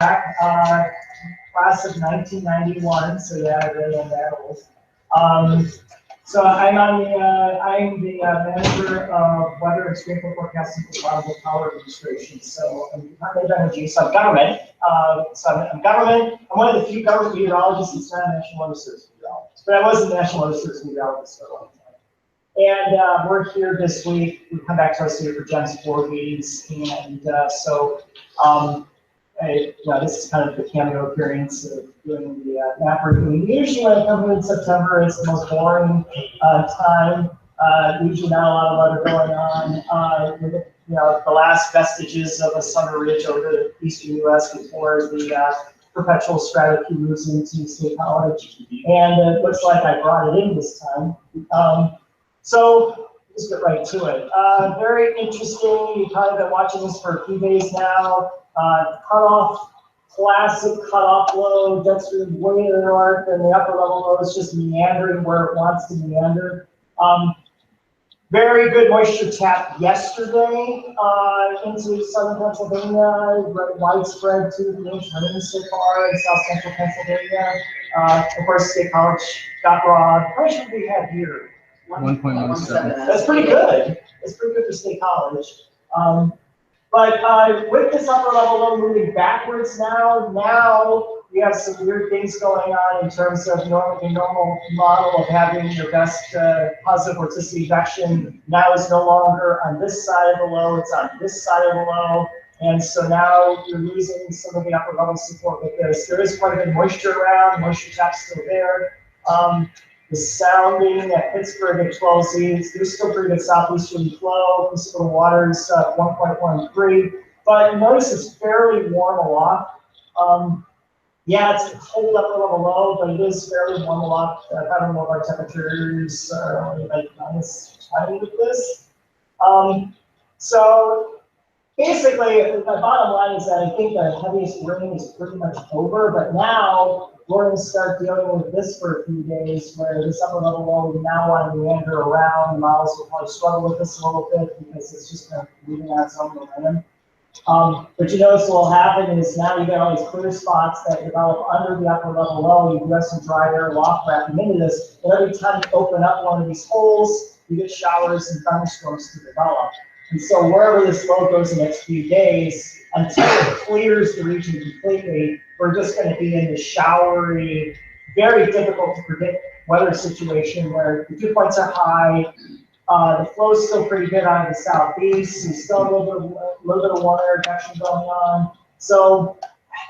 Class of 1991, so yeah, I really am that old. So I'm the manager of weather and sprinkler forecasting for Renewable Power Administration. So I'm Department of Energy, so I'm government. I'm government. I'm one of the few government meteorologists that's not a National Weather Service meteorologist, but I was a National Weather Service meteorologist for a long time. And we're here this week. We come back to our city for Jen's 4 meetings, and this is kind of the cameo appearance of doing the map review. Usually when I come here in September, it's the most boring time. Usually not a lot of weather going on. With the last vestiges of a summer ridge over the eastern U.S. before the perpetual stratosphere moves into State College. And it looks like I brought it in this time. So let's get right to it. Very interesting. You've probably been watching this for a few days now. Cutoff, classic cutoff low, density way to the north, and the upper level low is just meandering where it wants to meander. Very good moisture tap yesterday into southern Pennsylvania, widespread to the inch rain so far in south central Pennsylvania. Of course, State College got raw. How much did we have here? 1.17. That's pretty good. That's pretty good for State College. But with this upper level low moving backwards now we have some weird things going on in terms of your normal model of having your best positive vorticity vection now is no longer on this side of the low, it's on this side of the low. And so now you're losing some of the upper level support with this. There is quite a bit of moisture around, moisture tap's still there. The sounding at Pittsburgh at 12Z, there's still pretty good southeasterly flow. Municipal water is 1.13, but notice it's fairly warm aloft. Yeah, it's a cold upper level low, but it is fairly warm aloft. I don't know if our temperatures are only like -20 with this. So basically, the bottom line is that I think the heaviest rain is pretty much over, but now we're going to start dealing with this for a few days, where this upper level low, we now want to meander around. The models will probably struggle with this a little bit because it's just kind of moving on its own momentum. But you notice what will happen is now you get all these clear spots that develop under the upper level low. You do have some dry air loft wrapping into this, and every time you open up one of these holes, you get showers and thunderstorms to develop. And so wherever this low goes in the next few days, until it clears the region completely, we're just going to be in the showery, very difficult to predict weather situation where the dew points are high, the flow is still pretty good out of the southeast, and still a little bit of warm air injection going on. So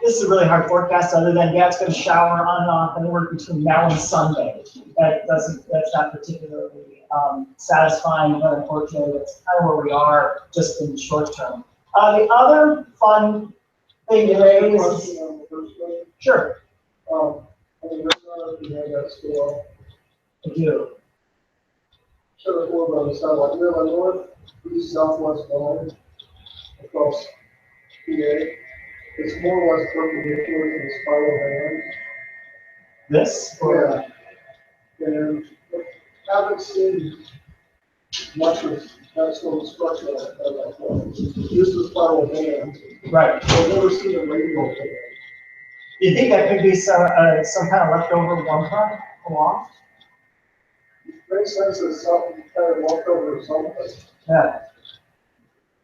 this is a really hard forecast, other than it's going to shower on and off anywhere between now and Sunday. That's not particularly satisfying, but unfortunately, that's kind of where we are just in the short term. The other fun thing today is sure. I do. Show the board on the satellite. We have a north, east, southwest line across PA. It's more or less perpendicular to the spiral band. This? Yeah. And haven't seen much of that sort of structure like that. Just the spiral band. Right. I've never seen a radial band. You think that could be some kind of leftover one front along? Makes sense as something kind of walked over or something. Yeah.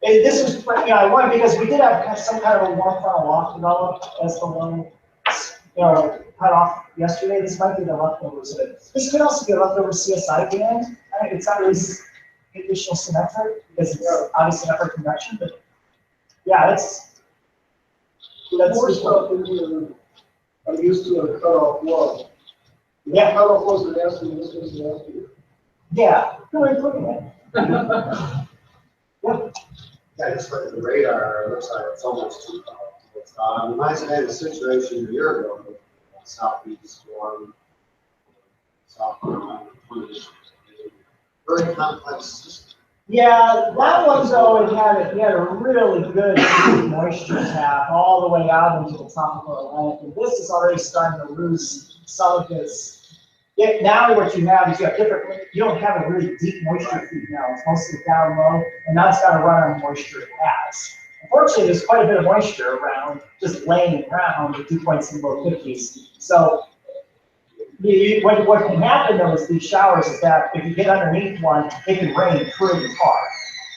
And this was, I wanted, because we did have some kind of a warm frontal loft developed as the one, cut off yesterday. This might be the leftovers of it. This could also be a leftover CSI band. It's not really additional symmetric because it's obviously not for convection, but yeah, that's more stuff in here. I'm used to a cutoff low. Yeah. Cutoff was nasty, this was nasty. Yeah, good way of putting it. Yeah. Yeah, just look at the radar, it looks like it's almost too cold. Reminds me of the situation a year ago with southeast storm, South Carolina, very complex system. Yeah, that one though, it had a really good moisture tap all the way out into the tropical Atlantic, and this is already starting to lose some of this. Now what you have is you don't have a really deep moisture feed now. It's mostly down low, and now it's got to run on the moisture it has. Unfortunately, there's quite a bit of moisture around, just laying around with dew points in the low 50s. So what can happen though is these showers is that if you get underneath one, it can rain pretty hard.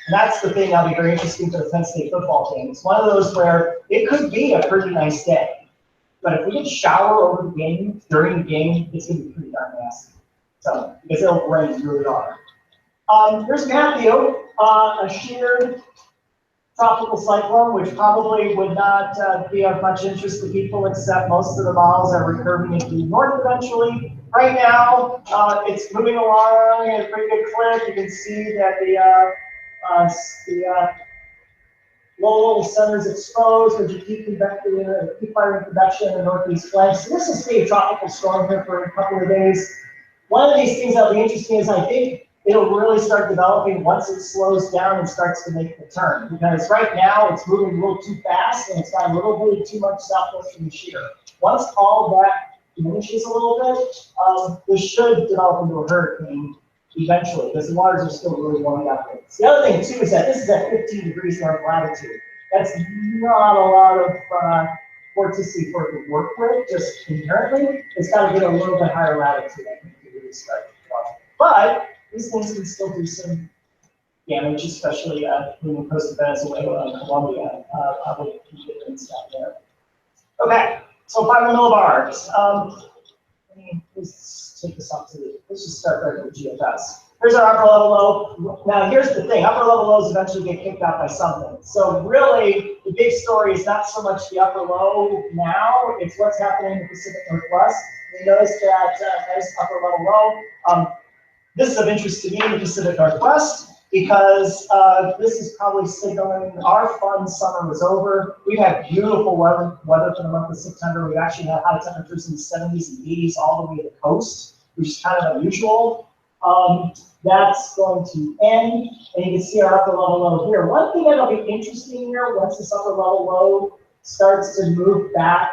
And that's the thing that'll be very interesting for the Penn State football game. It's one of those where it could be a pretty nice day. But if we get shower over the game, during the game, it's going to be pretty darn nasty. So, because it'll rain really hard. Here's Matthew, a sheared tropical cyclone, which probably would not be of much interest to people, except most of the models are recurving into the north eventually. Right now, it's moving along at a pretty good clip. You can see that the low center is exposed, but you keep firing convection in the northeast flank. So this is a tropical storm here for a couple of days. One of these things that'll be interesting is I think it'll really start developing once it slows down and starts to make the turn. Because right now it's moving a little too fast and it's got a little bit too much southwest from the shear. Once all that diminishes a little bit, this should develop into a hurricane eventually, because the waters are still really warming up. The other thing too is that this is at 15 degrees north latitude. That's not a lot of vorticity for it to work with, just inherently. It's got to get a little bit higher latitude, I think, to really start to develop. But these things can still do some damage, especially moving coast of Venezuela and Colombia, probably and stuff there. Okay, so 5 millibars. Let's take this up to let's just start right with GFS. Here's our upper level low. Now here's the thing, upper level lows eventually get kicked out by something. So really, the big story is not so much the upper low now, it's what's happening in the Pacific Northwest. You notice that nice upper level low. This is of interest to me in the Pacific Northwest because this is probably signaling our fun summer was over. We've had beautiful weather for the month of September. We actually had high temperatures in the 70s and 80s all the way to the coast, which is kind of unusual. That's going to end, and you can see our upper level low here. One thing that'll be interesting here, once this upper level low starts to move back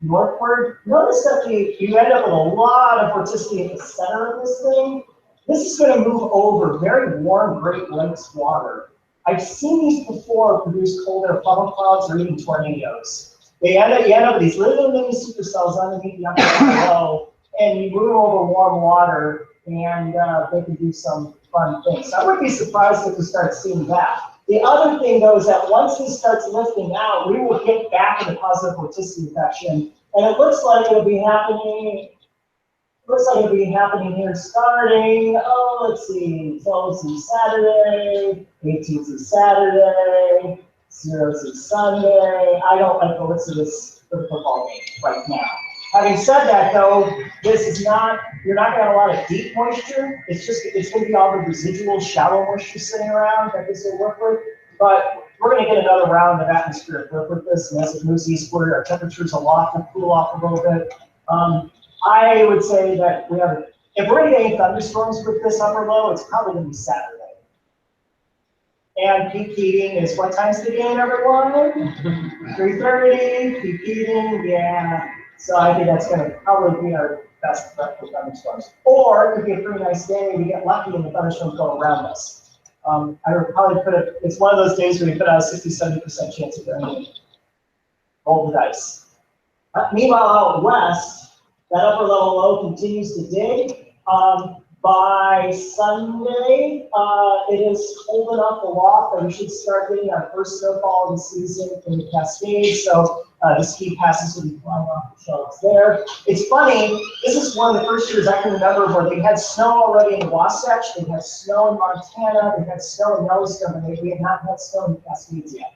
northward, notice that you end up with a lot of vorticity at the center of this thing. This is going to move over very warm Great Lakes water. I've seen these before produce cold air funnel clouds or even tornadoes. You end up with these little mini supercells underneath the upper level low, and you move over warm water, and they can do some fun things. So I wouldn't be surprised if we start seeing that. The other thing, though, is that once this starts lifting out, we will get back into positive vorticity infection, and it looks like it'll be happening. Here starting. Let's see. 12th is Saturday, 18th is Saturday, 0th is Sunday. I don't like the looks of this for the football game right now. Having said that, though, this is not, you're not going to have a lot of deep moisture. It's going to be all the residual shallow moisture sitting around that this will work with. But we're going to get another round of atmospheric work with this, and as it moves eastward, our temperatures will cool off a little bit. I would say that if we're going to get any thunderstorms with this upper low, it's probably going to be Saturday. And peak heating is what time's the game, everyone? 3:30, peak heating, yeah. So I think that's going to probably be our best threat for thunderstorms. Or it could be a pretty nice day, we get lucky and the thunderstorms go around us. I would probably it's one of those days where you put out a 60-70% chance of rain. Roll the dice. Meanwhile, out west, that upper level low continues to dig. By Sunday, it is cold enough aloft that we should start getting our first snowfall of the season in the Cascades. So the ski passes will be flying off the shelves there. It's funny, this is one of the first years I can remember where they had snow already in the Wasatch, they had snow in Montana, they had snow in Yellowstone, and we had not had snow in the Cascades yet.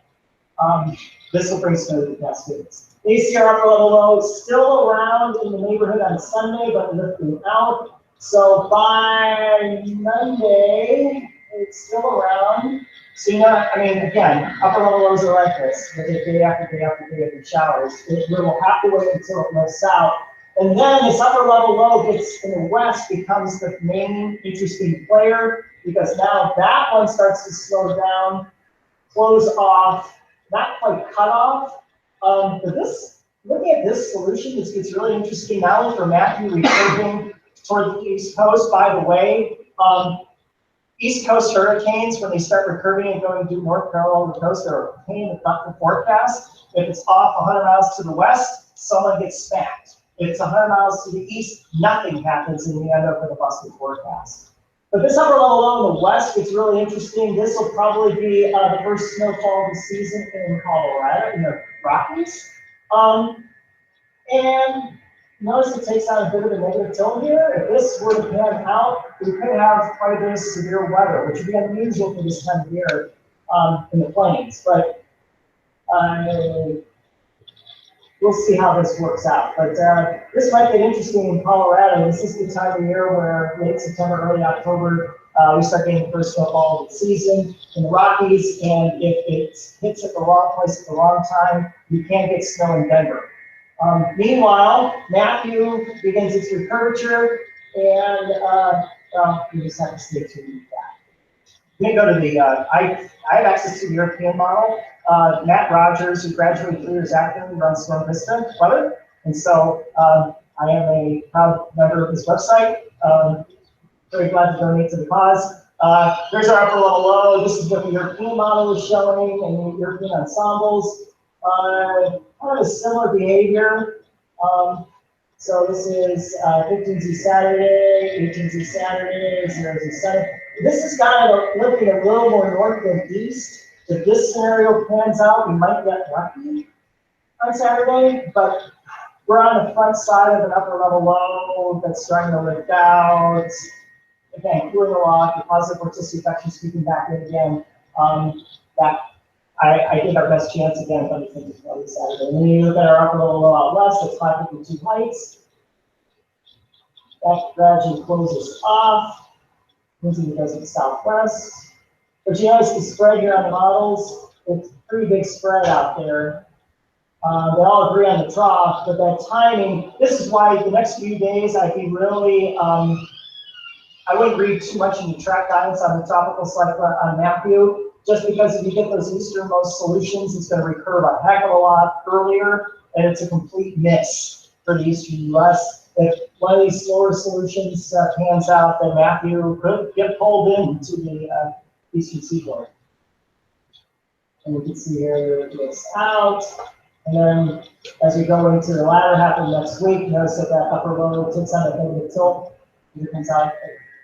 This will bring snow to the Cascades. ACR upper level low is still around in the neighborhood on Sunday, but lifting out. So by Monday, it's still around. So again, upper level lows are like this. We get day after day after day of the showers. We will have to wait until it lifts out. And then this upper level low gets in the west becomes the main interesting player, because now that one starts to slow down, close off, not quite cut off. But looking at this solution, this gets really interesting now for Matthew recurving toward the East Coast. By the way, East Coast hurricanes, when they start recurving and going due north parallel to the coast, they're a pain in the forecast. If it's off 100 miles to the west, someone gets smacked. If it's 100 miles to the east, nothing happens and you end up with a busted forecast. But this upper level low in the west gets really interesting. This will probably be the first snowfall of the season in Colorado, in the Rockies. And notice it takes on a bit of a negative tilt here. If this were to pan out, we could have quite a bit of severe weather, which would be unusual for this time of year in the plains. But we'll see how this works out. But this might get interesting in Colorado. This is the time of year where late September, early October, we start getting the first snowfall of the season in the Rockies. And if it hits at the wrong place at the wrong time, you can get snow in Denver. Meanwhile, Matthew begins its recurvature, and well, you just have to stay tuned with that. Let me go to the, I have access to the European model. Matt Rogers, who graduated 3 years after me, runs Storm Vista Weather, and so I am a proud member of this website. Very glad to donate to the cause. Here's our upper level low. This is what the European model is showing, and the European ensembles. Kind of a similar behavior. So this is 15Z Saturday, 18Z Saturday, 0Z Sunday. This is kind of looking a little more north than east. If this scenario pans out, we might get lucky on Saturday, but we're on the front side of an upper level low that's starting to lift out. Again, cooling a lot, the positive vorticity infection sweeping back in again. I think our best chance again, if anything, is probably Saturday. And then you look at our upper level low out west, that's 552 heights. That gradually closes off, into the desert southwest. But you notice the spread here on the models, it's a pretty big spread out there. They all agree on the trough, but that timing, this is why the next few days I'd be really, I wouldn't read too much into track guidance on the tropical cyclone on Matthew. Just because if you get those easternmost solutions, it's going to recurve a heck of a lot earlier, and it's a complete miss for the eastern U.S. If one of these slower solutions pans out, then Matthew could get pulled into the eastern seaboard. And you can see here it gets out, and then as we go into the latter half of next week, notice that that upper low takes on a bit of a tilt, and it comes out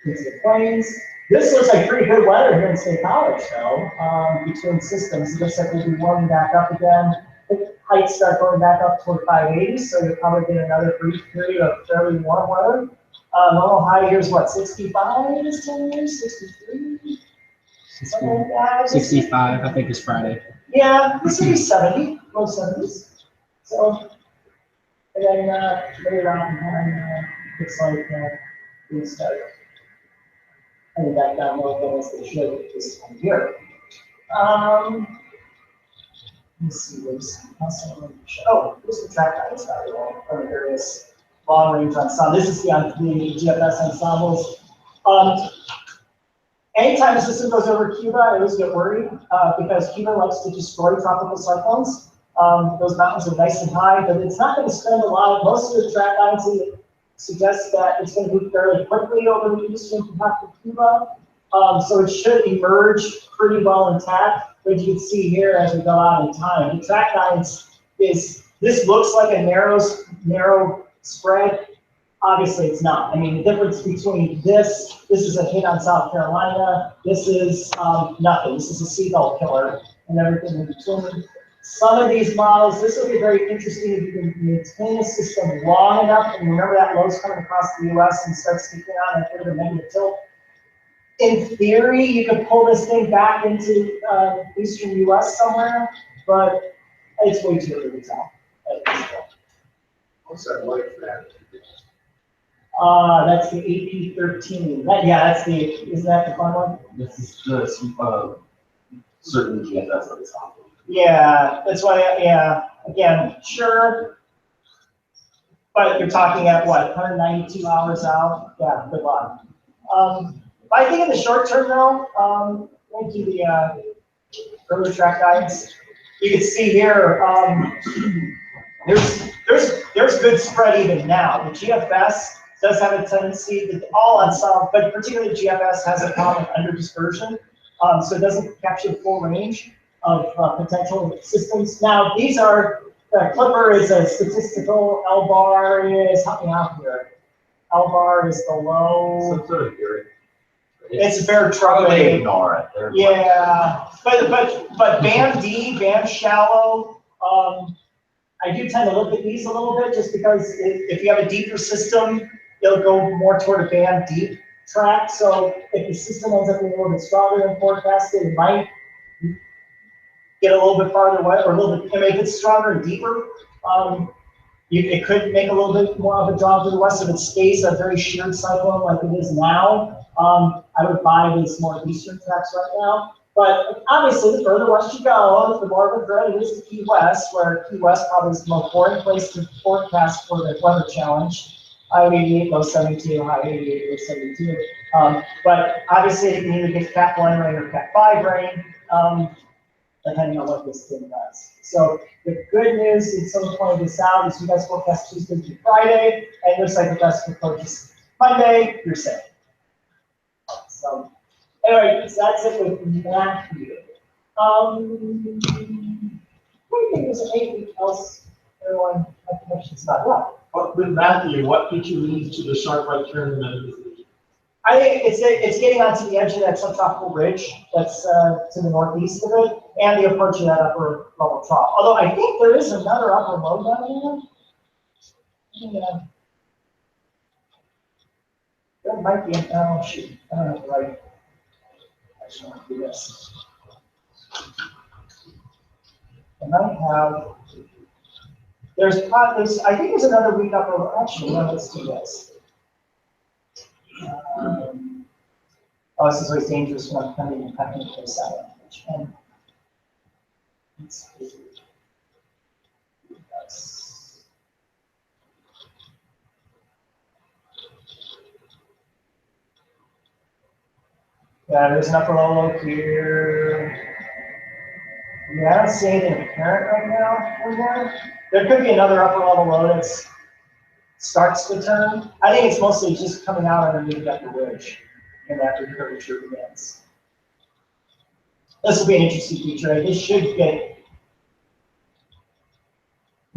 into the plains. This looks like pretty good weather here in State College, though, between systems. It looks like we'll be warming back up again. The heights start going back up toward 580, so you'll probably get another brief period of fairly warm weather. Normal high here is what, 65 this time of year? 63? Something like that. 65, I think, is Friday. Yeah, this will be 70, low 70s. So, and then later on, looks like we start. And back down low as they should this time here. Let's see, there's also, oh, here's the track guidance value from the various long range ensembles. This is the GFS ensembles. Anytime the system goes over Cuba, I always get worried because Cuba likes to destroy tropical cyclones. Those mountains are nice and high, but it's not going to spend a lot. Most of the track guidance suggests that it's going to move fairly quickly over the eastern half of Cuba. So it should emerge pretty well intact. But you can see here as we go out in time, the track guidance is, this looks like a narrow spread. Obviously it's not. I mean, the difference between this is a hit on South Carolina, this is nothing. This is a seagull killer and everything in between. Some of these models, this will be very interesting if you can maintain a system long enough, and remember that low's coming across the US and starts sticking on a bit of a negative tilt. In theory, you could pull this thing back into eastern US somewhere, but it's way too early to tell. What's that like that? That's the AP13. That's the, isn't that the fun one? This is the certain GFS on the top. Yeah, that's why, yeah, again, sure. But you're talking at what, 192 hours out? Yeah, good luck. But I think in the short term though, thank you, the early track guidance. You can see here, there's good spread even now. The GFS does have a tendency that all ensemble, but particularly GFS has a problem with under dispersion. So it doesn't capture the full range of potential systems. Now, these are, the Clipper is a statistical, L bar is, help me out here. L bar is the low. Some sort of theory. It's very Probably troubling. ignore it. They're Yeah, but band D, band shallow, I do tend to look at these a little bit just because if you have a deeper system, it'll go more toward a band deep track. So if the system ends up being a little bit stronger than forecasted, it might get a little bit farther away, or a little bit, if it's stronger and deeper, it could make a little bit more of a draw to the west. If it stays a very sheared cyclone like it is now, I would buy these more eastern tracks right now. But obviously, the further west you go, the more of a threat it is to Key West, where Key West probably is the most boring place to forecast for the weather challenge. High 88, low 72, high 88, low 72. But obviously, you can either get Cat 1 rain or Cat 5 rain, depending on what this thing does. So the good news, and someone pointed this out, is you guys forecast Tuesday through Friday, and it looks like the best approach is Monday, you're safe. So anyway, so that's it with Matthew. I think there's anything else everyone had questions about. Yeah. With Matthew, what did you lead to the sharp right turn in the I think it's getting onto the edge of that subtropical ridge that's to the northeast of it, and the approach of that upper level trough. Although I think there is another upper low down there. Yeah. There might be an oh shoot. I don't know if I actually want to do this. I might have. There's I think there's another week upper. Actually, no, let's do this. Oh, this is always dangerous when I'm coming and packing the place out. Let's see. Yes. Yeah, there's an upper low here. Yeah, I don't see anything apparent right now in there. There could be another upper level low that starts to turn. I think it's mostly just coming out underneath that ridge, and that curvature begins. This will be an interesting feature. This should get.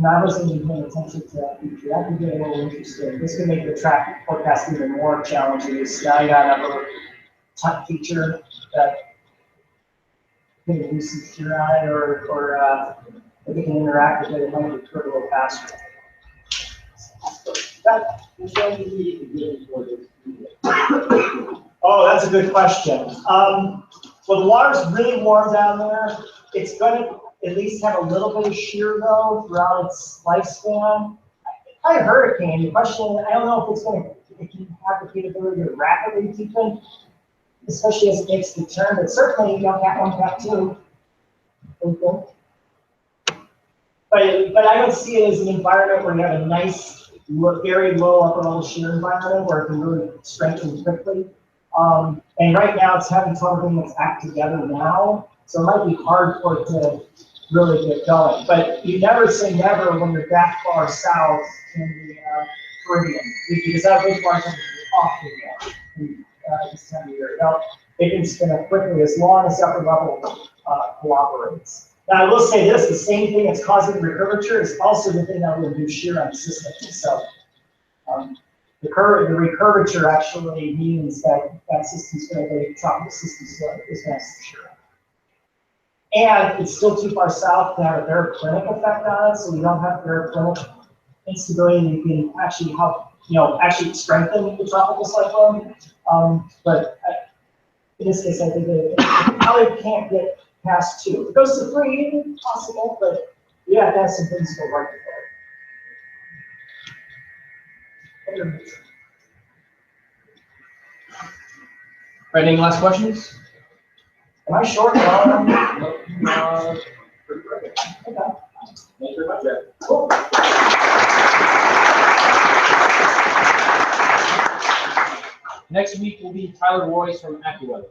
I wasn't even paying attention to that feature. That could get a little interesting. This could make the track forecast even more challenging. Now you got another tuck feature that can use some shear on it, or if it can interact with it, it might occur a little faster. Oh, that's a good question. Well, the water's really warm down there. It's going to at least have a little bit of shear, though, throughout its lifespan. Probably a hurricane. The question, I don't know if it's going to, if you have the capability to rapidly deepen, especially as it makes the turn, but certainly, you know, Cat 1, Cat 2. Okay. But I don't see it as an environment where you have a nice, very low upper level shear environment where it can really strengthen quickly. And right now it's having trouble getting its act together now, so it might be hard for it to really get going. But you never say never when you're that far south in the Caribbean, because that those parts are off again this time of year. Now, it can spin up quickly as long as the upper level cooperates. Now, I will say this, the same thing that's causing the recurvature is also the thing that will induce shear on the system. So the recurvature actually means that that system's going to be, tropical system is going to shear. And it's still too far south to have a baroclinic effect on it, so you don't have baroclinic instability. You can actually help, actually strengthen the tropical cyclone. But in this case, I think it probably can't get past 2. If it goes to 3, possible, but yeah, that's some things to go right for. Right, any last questions? Am I short? Okay. Okay. Thank you very much. Cool. Next week will be Tyler Royce from AccuWeather.